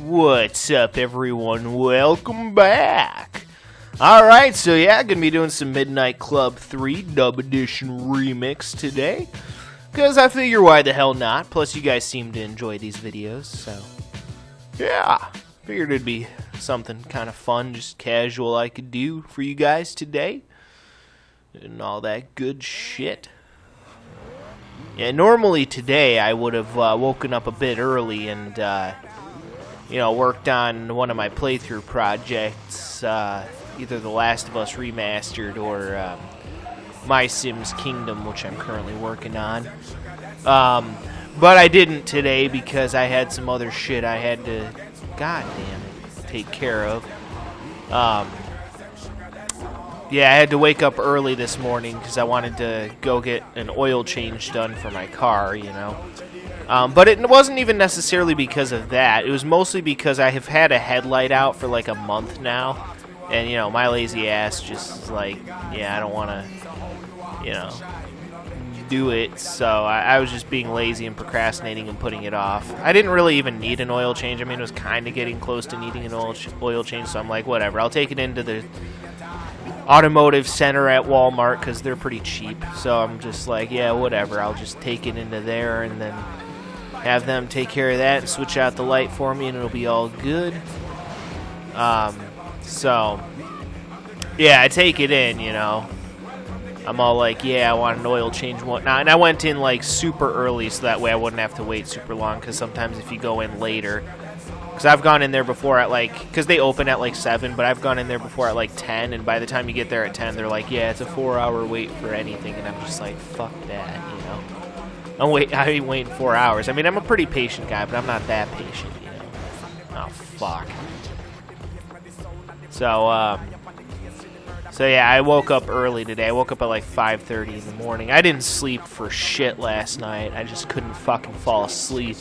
What's up, everyone? Welcome back. Alright, so yeah, gonna be doing some Midnight Club 3 Dub Edition Remix today. Because I figure why the hell not. Plus, you guys seem to enjoy these videos, so yeah. Figured it'd be something kind of fun, just casual I could do for you guys today. And all that good shit. Yeah, normally today I would have woken up a bit early and, worked on one of my playthrough projects, either The Last of Us Remastered or My Sims Kingdom, which I'm currently working on. But I didn't today because I had some other shit I had to, take care of. Yeah, I had to wake up early this morning because I wanted to go get an oil change done for my car, But it wasn't even necessarily because of that. It was mostly because I have had a headlight out for like a month now. And, my lazy ass just is like, yeah, I don't want to, do it. So I was just being lazy and procrastinating and putting it off. I didn't really even need an oil change. I mean, it was kind of getting close to needing an oil change. So I'm like, whatever. I'll take it into the automotive center at Walmart because they're pretty cheap. So I'm just like, yeah, whatever. I'll just take it into there and then have them take care of that and switch out the light for me and it'll be all good. So yeah, I take it in, I'm all like, yeah, I want an oil change and whatnot. And I went in like super early so that way I wouldn't have to wait super long because sometimes if you go in later, because I've gone in there before at because they open at like 7, but I've gone in there before at like 10, and by the time you get there at 10, they're like, yeah, it's a 4-hour wait for anything, and I'm just like, fuck that, I ain't waiting 4 hours. I mean, I'm a pretty patient guy, but I'm not that patient, Oh, fuck. So yeah, I woke up early today. I woke up at like 5:30 in the morning. I didn't sleep for shit last night. I just couldn't fucking fall asleep.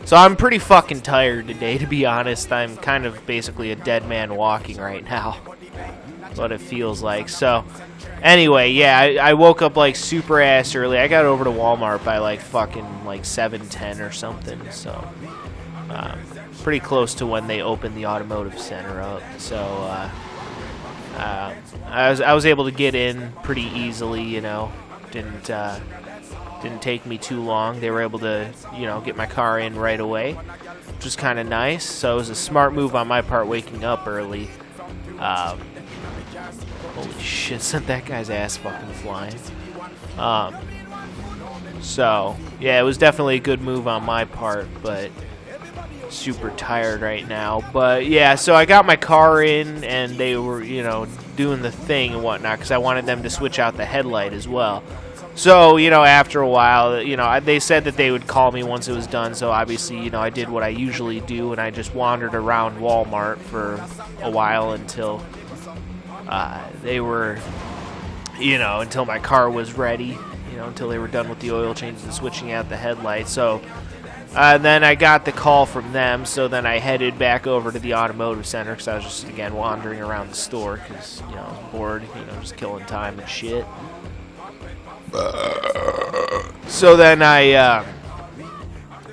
So I'm pretty fucking tired today, to be honest. I'm kind of basically a dead man walking right now. That's what it feels like. So, anyway, yeah, I woke up like super ass early. I got over to Walmart by like fucking like 7:10 or something. So, pretty close to when they opened the automotive center up. So, I was able to get in pretty easily. Didn't take me too long. They were able to, get my car in right away, which was kind of nice. So it was a smart move on my part waking up early. Holy shit, sent that guy's ass fucking flying. So, yeah, it was definitely a good move on my part, but super tired right now. But, yeah, so I got my car in, and they were, doing the thing and whatnot, because I wanted them to switch out the headlight as well. So, after a while, they said that they would call me once it was done, so obviously, I did what I usually do, and I just wandered around Walmart for a while until they were, until my car was ready, until they were done with the oil changes and switching out the headlight. So, then I got the call from them, so then I headed back over to the automotive center, because I was just, again, wandering around the store, because, I was bored, just killing time and shit. So then I,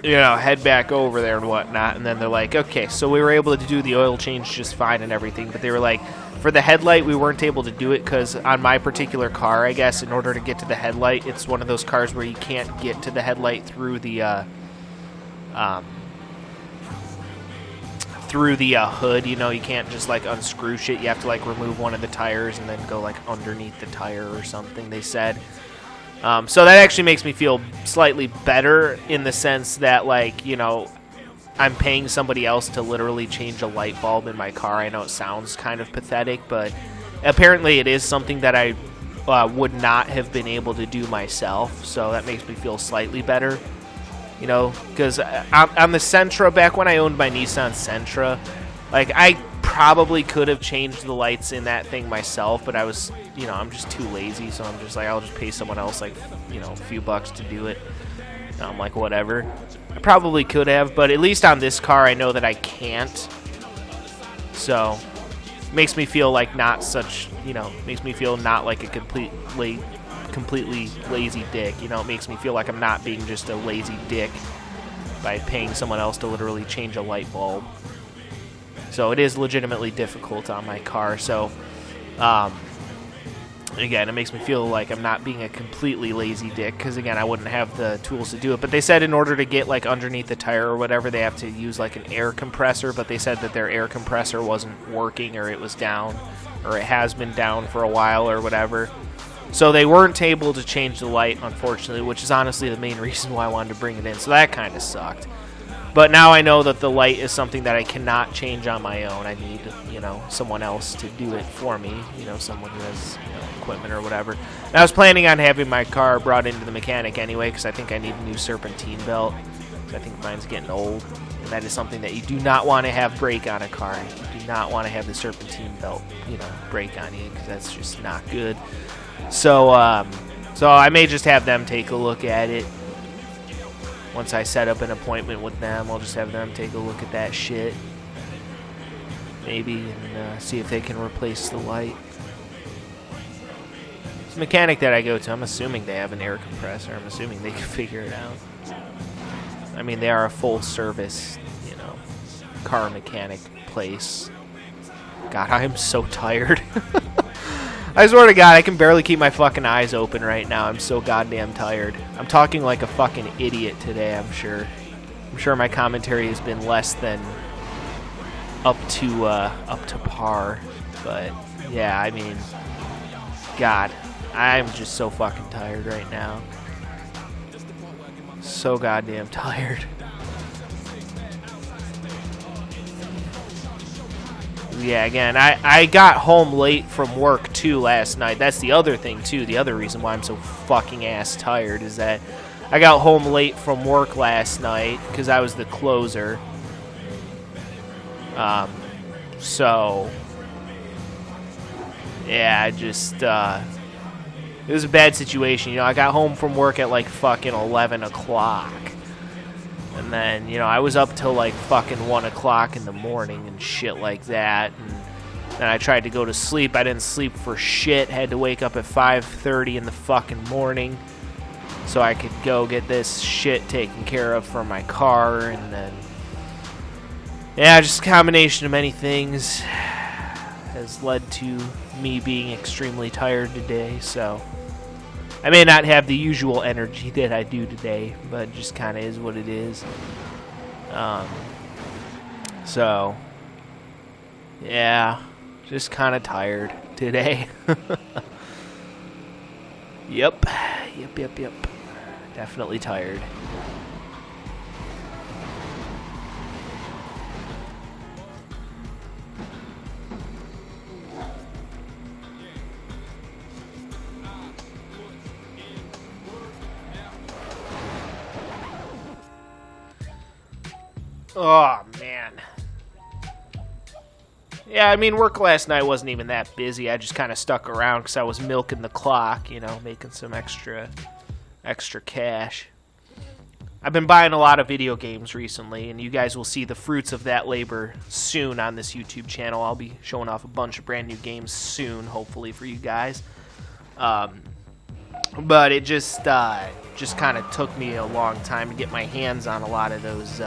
head back over there and whatnot, and then they're like, okay, so we were able to do the oil change just fine and everything, but they were like, for the headlight, we weren't able to do it because on my particular car, I guess, in order to get to the headlight, it's one of those cars where you can't get to the headlight through the, hood, you can't just, unscrew shit, you have to, remove one of the tires and then go, underneath the tire or something, they said. So that actually makes me feel slightly better in the sense that, I'm paying somebody else to literally change a light bulb in my car. I know it sounds kind of pathetic, but apparently it is something that I would not have been able to do myself, so that makes me feel slightly better, because on the Sentra, back when I owned my Nissan Sentra, I probably could have changed the lights in that thing myself, but I was, I'm just too lazy, so I'm just like, I'll just pay someone else, a few bucks to do it. And I'm like, whatever. I probably could have, but at least on this car, I know that I can't. So, makes me feel like not such, makes me feel not like a completely lazy dick. It makes me feel like I'm not being just a lazy dick. by paying someone else to literally change a light bulb. So it is legitimately difficult on my car. So, again, it makes me feel like I'm not being a completely lazy dick because, again, I wouldn't have the tools to do it. But they said in order to get, like, underneath the tire or whatever, they have to use, like, an air compressor. But they said that their air compressor wasn't working, or it was down, or it has been down for a while or whatever. So they weren't able to change the light, unfortunately, which is honestly the main reason why I wanted to bring it in. So that kind of sucked. But now I know that the light is something that I cannot change on my own. I need, you know, someone else to do it for me. You know, someone who has, you know, equipment or whatever. And I was planning on having my car brought into the mechanic anyway, because I think I need a new serpentine belt. I think mine's getting old. And that is something that you do not want to have break on a car. You do not want to have the serpentine belt, you know, break on you, because that's just not good. So I may just have them take a look at it. Once I set up an appointment with them, I'll just have them take a look at that shit. Maybe, and see if they can replace the light. This mechanic that I go to, I'm assuming they have an air compressor. I'm assuming they can figure it out. I mean, they are a full service, you know, car mechanic place. God, I am so tired. I swear to God, I can barely keep my fucking eyes open right now. I'm so goddamn tired. I'm talking like a fucking idiot today, I'm sure. I'm sure my commentary has been less than up to par. But, yeah, I mean, God, I'm just so fucking tired right now. So goddamn tired. Yeah, again, I got home late from work, too, last night. That's the other thing, too. The other reason why I'm so fucking ass tired is that I got home late from work last night because I was the closer. So, yeah, I just, it was a bad situation. You know, I got home from work at, like, fucking 11 o'clock. And then, you know, I was up till like fucking 1 o'clock in the morning and shit like that. And then I tried to go to sleep. I didn't sleep for shit. Had to wake up at 5:30 in the fucking morning so I could go get this shit taken care of for my car. And then, yeah, just a combination of many things has led to me being extremely tired today. So I may not have the usual energy that I do today, but it just kind of is what it is. So, yeah, just kind of tired today. Yep. Definitely tired. Oh, man. Yeah, I mean, work last night wasn't even that busy. I just kind of stuck around because I was milking the clock, you know, making some extra cash. I've been buying a lot of video games recently, and you guys will see the fruits of that labor soon on this YouTube channel. I'll be showing off a bunch of brand new games soon, hopefully, for you guys. But it just kind of took me a long time to get my hands on a lot of those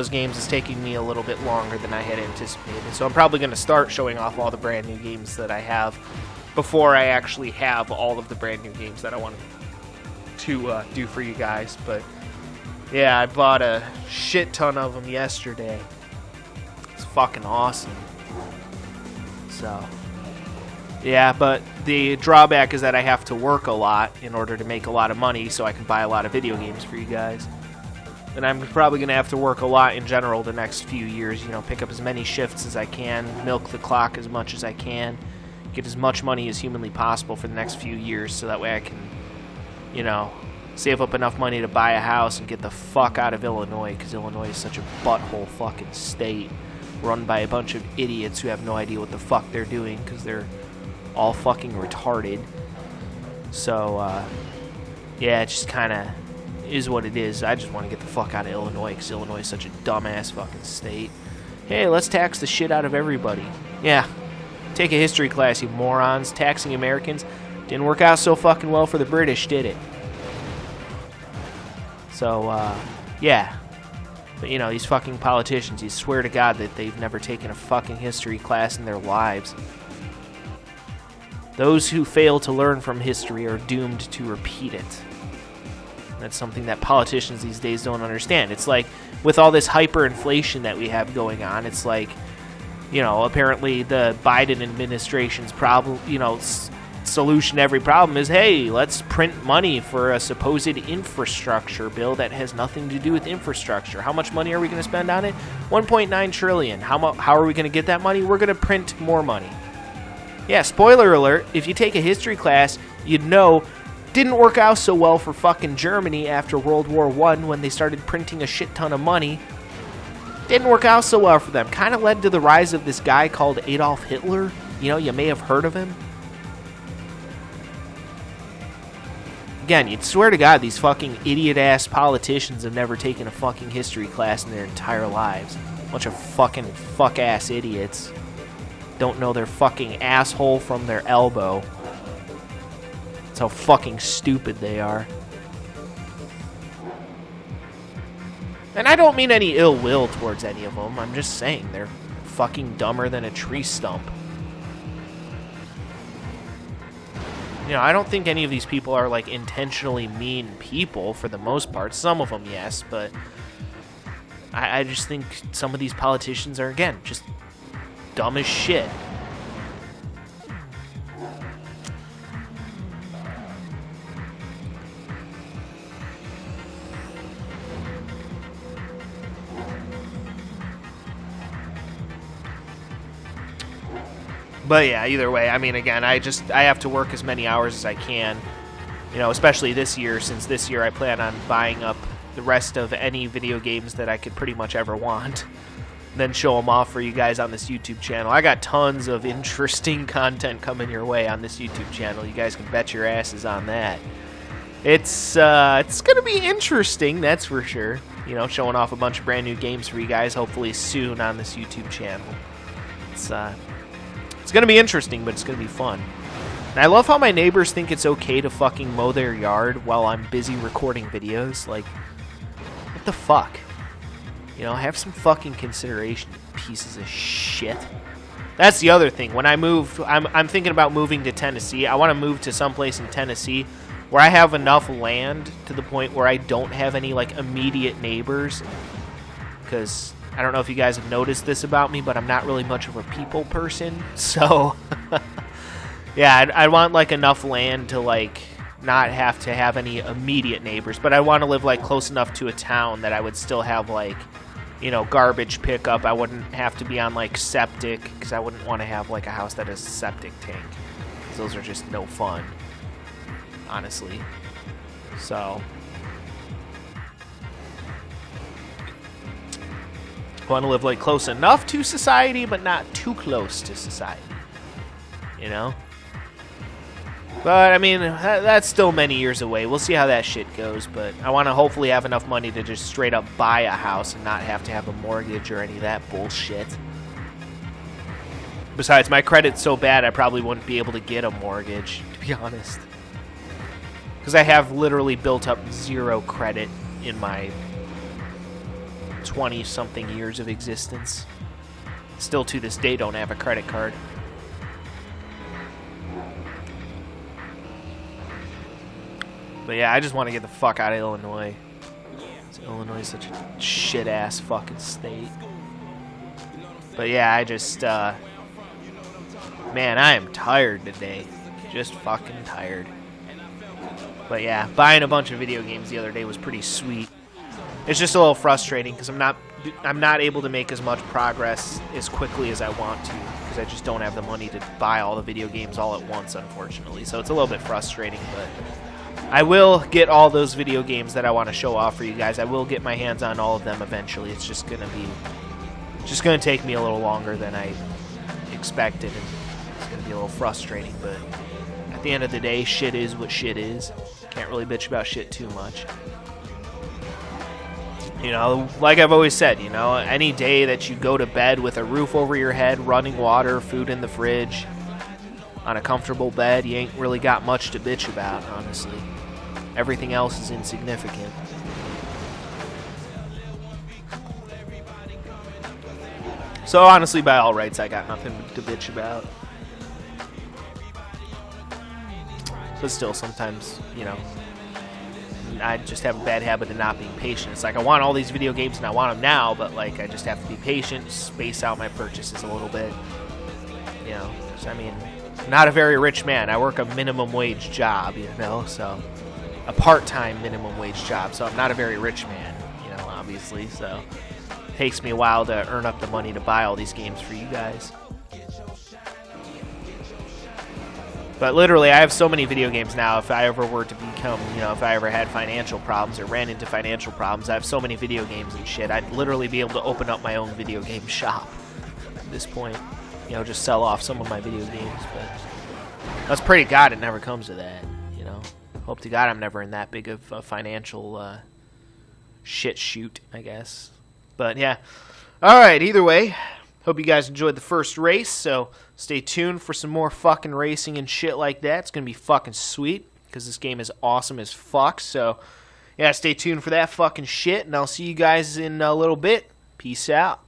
games. Is taking me a little bit longer than I had anticipated. So I'm probably going to start showing off all the brand new games that I have before I actually have all of the brand new games that I want to do for you guys. But yeah, I bought a shit ton of them yesterday. It's fucking awesome. So yeah, but the drawback is that I have to work a lot in order to make a lot of money so I can buy a lot of video games for you guys. And I'm probably going to have to work a lot in general the next few years, you know, pick up as many shifts as I can, milk the clock as much as I can, get as much money as humanly possible for the next few years so that way I can, you know, save up enough money to buy a house and get the fuck out of Illinois, because Illinois is such a butthole fucking state run by a bunch of idiots who have no idea what the fuck they're doing because they're all fucking retarded. So, yeah, it just kind of is what it is. I just want to get the fuck out of Illinois because Illinois is such a dumbass fucking state. Hey, let's tax the shit out of everybody. Yeah, take a history class, you morons. Taxing Americans didn't work out so fucking well for the British, did it? So, yeah. But, you know, these fucking politicians, you swear to God that they've never taken a fucking history class in their lives. Those who fail to learn from history are doomed to repeat it. That's something that politicians these days don't understand. It's like, with all this hyperinflation that we have going on, it's like, you know, apparently the Biden administration's problem, you know, solution to every problem is, hey, let's print money for a supposed infrastructure bill that has nothing to do with infrastructure. How much money are we going to spend on it? 1.9 trillion. How are we going to get that money? We're going to print more money. Yeah, spoiler alert, if you take a history class, you'd know didn't work out so well for fucking Germany after World War I when they started printing a shit ton of money. Didn't work out so well for them. Kind of led to the rise of this guy called Adolf Hitler. You know, you may have heard of him. Again, you'd swear to God these fucking idiot-ass politicians have never taken a fucking history class in their entire lives. Bunch of fucking fuck-ass idiots. Don't know their fucking asshole from their elbow. That's how fucking stupid they are. And I don't mean any ill will towards any of them. I'm just saying they're fucking dumber than a tree stump. You know, I don't think any of these people are, like, intentionally mean people for the most part. Some of them, yes, but I just think some of these politicians are, again, just dumb as shit. But yeah, either way, I mean, again, I have to work as many hours as I can, you know, especially this year, since this year I plan on buying up the rest of any video games that I could pretty much ever want, then show them off for you guys on this YouTube channel. I got tons of interesting content coming your way on this YouTube channel. You guys can bet your asses on that. It's gonna be interesting, that's for sure. You know, showing off a bunch of brand new games for you guys, hopefully soon on this YouTube channel. It's going to be interesting, but it's going to be fun. And I love how my neighbors think it's okay to fucking mow their yard while I'm busy recording videos. Like, what the fuck? You know, have some fucking consideration, pieces of shit. That's the other thing. When I move, I'm thinking about moving to Tennessee. I want to move to someplace in Tennessee where I have enough land to the point where I don't have any, like, immediate neighbors. Because I don't know if you guys have noticed this about me, but I'm not really much of a people person. So, yeah, I want, like, enough land to, like, not have to have any immediate neighbors. But I want to live, like, close enough to a town that I would still have, like, you know, garbage pickup. I wouldn't have to be on, like, septic, because I wouldn't want to have, like, a house that has a septic tank. Because those are just no fun, honestly. So want to live, like, close enough to society, but not too close to society, you know? But, I mean, that's still many years away. We'll see how that shit goes, but I want to hopefully have enough money to just straight up buy a house and not have to have a mortgage or any of that bullshit. Besides, my credit's so bad I probably wouldn't be able to get a mortgage, to be honest. Because I have literally built up zero credit in my 20-something years of existence. Still to this day don't have a credit card. But yeah, I just want to get the fuck out of Illinois. Illinois is such a shit-ass fucking state. But yeah, I just, man, I am tired today. Just fucking tired. But yeah, buying a bunch of video games the other day was pretty sweet. It's just a little frustrating because I'm not able to make as much progress as quickly as I want to because I just don't have the money to buy all the video games all at once, unfortunately. So it's a little bit frustrating, but I will get all those video games that I want to show off for you guys. I will get my hands on all of them eventually. It's just gonna take me a little longer than I expected, and it's gonna be a little frustrating. But at the end of the day, shit is what shit is. Can't really bitch about shit too much. You know, like I've always said, you know, any day that you go to bed with a roof over your head, running water, food in the fridge, on a comfortable bed, you ain't really got much to bitch about, honestly. Everything else is insignificant. So honestly, by all rights, I got nothing to bitch about. But still, sometimes, you know, I just have a bad habit of not being patient. It's like I want all these video games and I want them now, but like I just have to be patient, space out my purchases a little bit. You know, so, I mean, I'm not a very rich man. I work a minimum wage job, you know, so a part-time minimum wage job. So I'm not a very rich man, you know, obviously. So it takes me a while to earn up the money to buy all these games for you guys. But literally, I have so many video games now. If I ever were to become, you know, if I ever had financial problems or ran into financial problems, I have so many video games and shit. I'd literally be able to open up my own video game shop at this point. You know, just sell off some of my video games. But let's pray to God it never comes to that, you know. Hope to God I'm never in that big of a financial shit shoot, I guess. But yeah. All right, either way. Hope you guys enjoyed the first race, so stay tuned for some more fucking racing and shit like that. It's going to be fucking sweet, because this game is awesome as fuck. So, yeah, stay tuned for that fucking shit, and I'll see you guys in a little bit. Peace out.